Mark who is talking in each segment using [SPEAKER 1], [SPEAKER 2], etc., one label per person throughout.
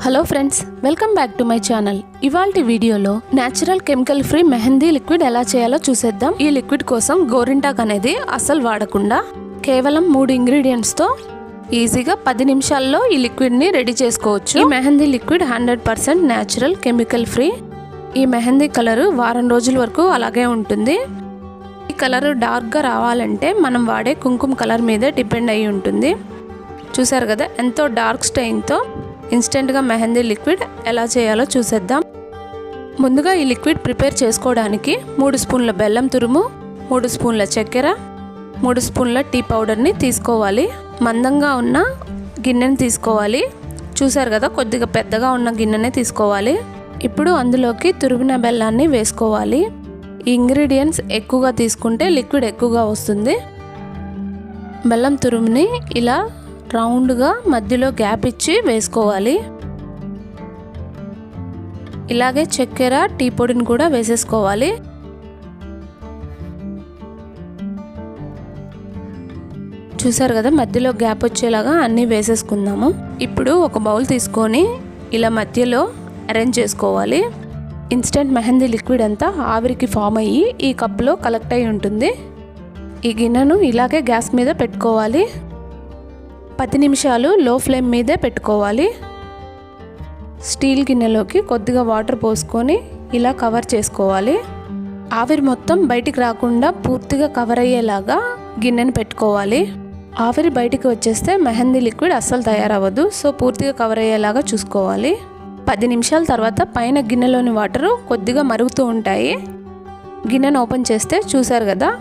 [SPEAKER 1] Hello friends, welcome back to my channel. ఇవాల్టి వీడియోలో natural chemical free mehndi liquid ఎలా చేయాలో చూసేద్దాం. ఈ లిక్విడ్ కోసం గోరింటాక్ అనేది అస్సలు వాడకుండా కేవలం 3 ఇంగ్రీడియంట్స్ తో ఈజీగా 10 నిమిషాల్లో ఈ లిక్విడ్ ని రెడీ చేసుకోవచ్చు. ఈ mehndi liquid 100% natural chemical free. ఈ మెహందీ కలర్ వారం రోజుల వరకు అలాగే ఉంటుంది. ఈ కలర్ డార్క్ గా రావాలంటే మనం వాడే కుంకుమ కలర్ మీదే డిపెండ్ అయి ఉంటుంది. చూసారు కదా, ఎంతో డార్క్ స్టెయిన్ తో ఇన్స్టెంట్ గా మెహందీ లిక్విడ్ ఎలా చేయాలో చూసేద్దాం. ముందుగా ఈ లిక్విడ్ ప్రిపేర్ చేసుకోవడానికి 3 స్పూన్ల బెల్లం తురుము, 3 స్పూన్ల చక్కెర, 3 స్పూన్ల టీ పౌడర్ని తీసుకోవాలి. మందంగా ఉన్న గిన్నెని తీసుకోవాలి. చూసారు కదా, కొద్దిగా పెద్దగా ఉన్న గిన్నెనే తీసుకోవాలి. ఇప్పుడు అందులోకి తురిమిన బెల్లాన్ని వేసుకోవాలి. ఈ ఇంగ్రీడియంట్స్ ఎక్కువగా తీసుకుంటే లిక్విడ్ ఎక్కువగా వస్తుంది. బెల్లం తురుముని ఇలా రౌండ్గా మధ్యలో గ్యాప్ ఇచ్చి వేసుకోవాలి. ఇలాగే చక్కెర, టీ పొడిని కూడా వేసేసుకోవాలి. చూసారు కదా, మధ్యలో గ్యాప్ వచ్చేలాగా అన్నీ వేసేసుకుందాము. ఇప్పుడు ఒక బౌల్ తీసుకొని ఇలా మధ్యలో అరేంజ్ చేసుకోవాలి. ఇన్స్టెంట్ మెహందీ లిక్విడ్ అంతా ఆవిరికి ఫామ్ అయ్యి ఈ కప్లో కలెక్ట్ అయి ఉంటుంది. ఈ గిన్నెను ఇలాగే గ్యాస్ మీద పెట్టుకోవాలి. 10 నిమిషాలు లో ఫ్లేమ్ మీదే పెట్టుకోవాలి. స్టీల్ గిన్నెలోకి కొద్దిగా వాటర్ పోసుకొని ఇలా కవర్ చేసుకోవాలి. ఆవిరి మొత్తం బయటికి రాకుండా పూర్తిగా కవర్ అయ్యేలాగా గిన్నెను పెట్టుకోవాలి. ఆవిరి బయటికి వచ్చేస్తే మెహందీ లిక్విడ్ అస్సలు తయారవ్వదు. సో పూర్తిగా కవర్ అయ్యేలాగా చూసుకోవాలి. 10 నిమిషాల తర్వాత పైన గిన్నెలోని వాటరు కొద్దిగా మరుగుతూ ఉంటాయి. గిన్నెను ఓపెన్ చేస్తే చూసారు కదా,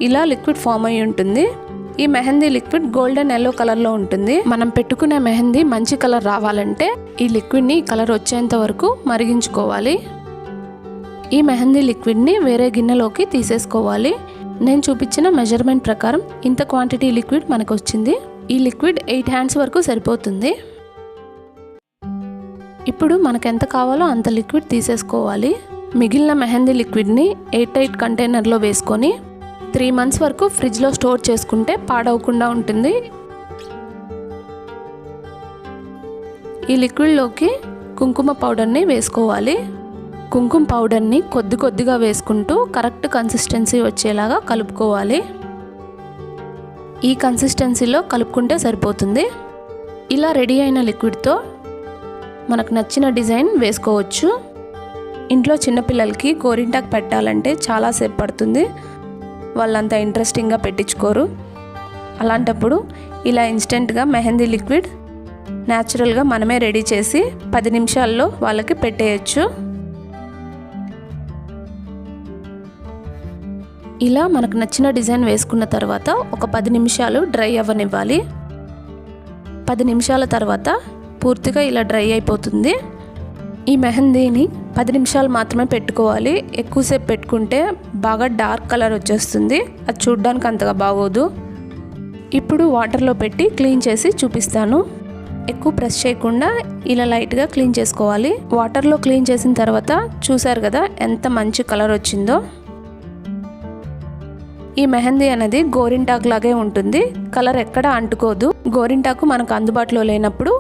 [SPEAKER 1] ఇలా లిక్విడ్ ఫామ్ అయి ఉంటుంది. ఈ మెహందీ లిక్విడ్ గోల్డెన్ ఎల్లో కలర్లో ఉంటుంది. మనం పెట్టుకునే మెహందీ మంచి కలర్ రావాలంటే ఈ లిక్విడ్ని కలర్ వచ్చేంత వరకు మరిగించుకోవాలి. ఈ మెహందీ లిక్విడ్ని వేరే గిన్నెలోకి తీసేసుకోవాలి. నేను చూపించిన మెజర్మెంట్ ప్రకారం ఇంత క్వాంటిటీ లిక్విడ్ మనకు వచ్చింది. ఈ లిక్విడ్ 8 హ్యాండ్స్ వరకు సరిపోతుంది. ఇప్పుడు మనకు ఎంత కావాలో అంత లిక్విడ్ తీసేసుకోవాలి. మిగిలిన మెహందీ లిక్విడ్ని ఎయిర్ టైట్ కంటైనర్లో వేసుకొని 3 మంత్స్ వరకు ఫ్రిడ్జ్లో స్టోర్ చేసుకుంటే పాడవకుండా ఉంటుంది. ఈ లిక్విడ్లోకి కుంకుమ పౌడర్ని వేసుకోవాలి. కుంకుమ పౌడర్ని కొద్దిగా వేసుకుంటూ కరెక్ట్ కన్సిస్టెన్సీ వచ్చేలాగా కలుపుకోవాలి. ఈ కన్సిస్టెన్సీలో కలుపుకుంటే సరిపోతుంది. ఇలా రెడీ అయిన లిక్విడ్తో మనకు నచ్చిన డిజైన్ వేసుకోవచ్చు. ఇంట్లో చిన్నపిల్లలకి గోరింటాకు పెట్టాలంటే చాలాసేపు పడుతుంది. వాళ్ళంతా ఇంట్రెస్టింగ్గా పెట్టించుకోరు. అలాంటప్పుడు ఇలా ఇన్స్టెంట్గా మెహందీ లిక్విడ్ న్యాచురల్గా మనమే రెడీ చేసి 10 నిమిషాల్లో వాళ్ళకి పెట్టేయచ్చు. ఇలా మనకు నచ్చిన డిజైన్ వేసుకున్న తర్వాత ఒక 10 నిమిషాలు డ్రై అవ్వనివ్వాలి. 10 నిమిషాల తర్వాత పూర్తిగా ఇలా డ్రై అయిపోతుంది. ఈ మెహందీని 10 నిమిషాలు మాత్రమే పెట్టుకోవాలి. ఎక్కువసేపు పెట్టుకుంటే బాగా డార్క్ కలర్ వచ్చేస్తుంది. అది చూడ్డానికి అంతగా బాగోదు. ఇప్పుడు వాటర్లో పెట్టి క్లీన్ చేసి చూపిస్తాను. ఎక్కువ ప్రెస్ చేయకుండా ఇలా లైట్గా క్లీన్ చేసుకోవాలి. వాటర్లో క్లీన్ చేసిన తర్వాత చూసారు కదా ఎంత మంచి కలర్ వచ్చిందో. ఈ మెహందీ అనేది గోరింటాకు లాగే ఉంటుంది. కలర్ ఎక్కడ అంటుకోదు. గోరింటాకు మనకు అందుబాటులో లేనప్పుడు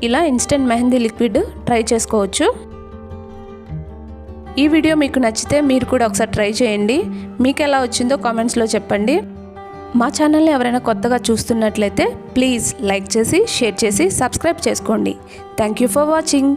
[SPEAKER 1] ఇలా ఇన్స్టెంట్ మెహందీ లిక్విడ్ ట్రై చేసుకోవచ్చు. ఈ వీడియో మీకు నచ్చితే మీరు కూడా ఒకసారి ట్రై చేయండి. మీకు ఎలా వచ్చిందో కామెంట్స్లో చెప్పండి. మా ఛానల్ని ఎవరైనా కొత్తగా చూస్తున్నట్లయితే ప్లీజ్ లైక్ చేసి, షేర్ చేసి, సబ్స్క్రైబ్ చేసుకోండి. Thank you for watching.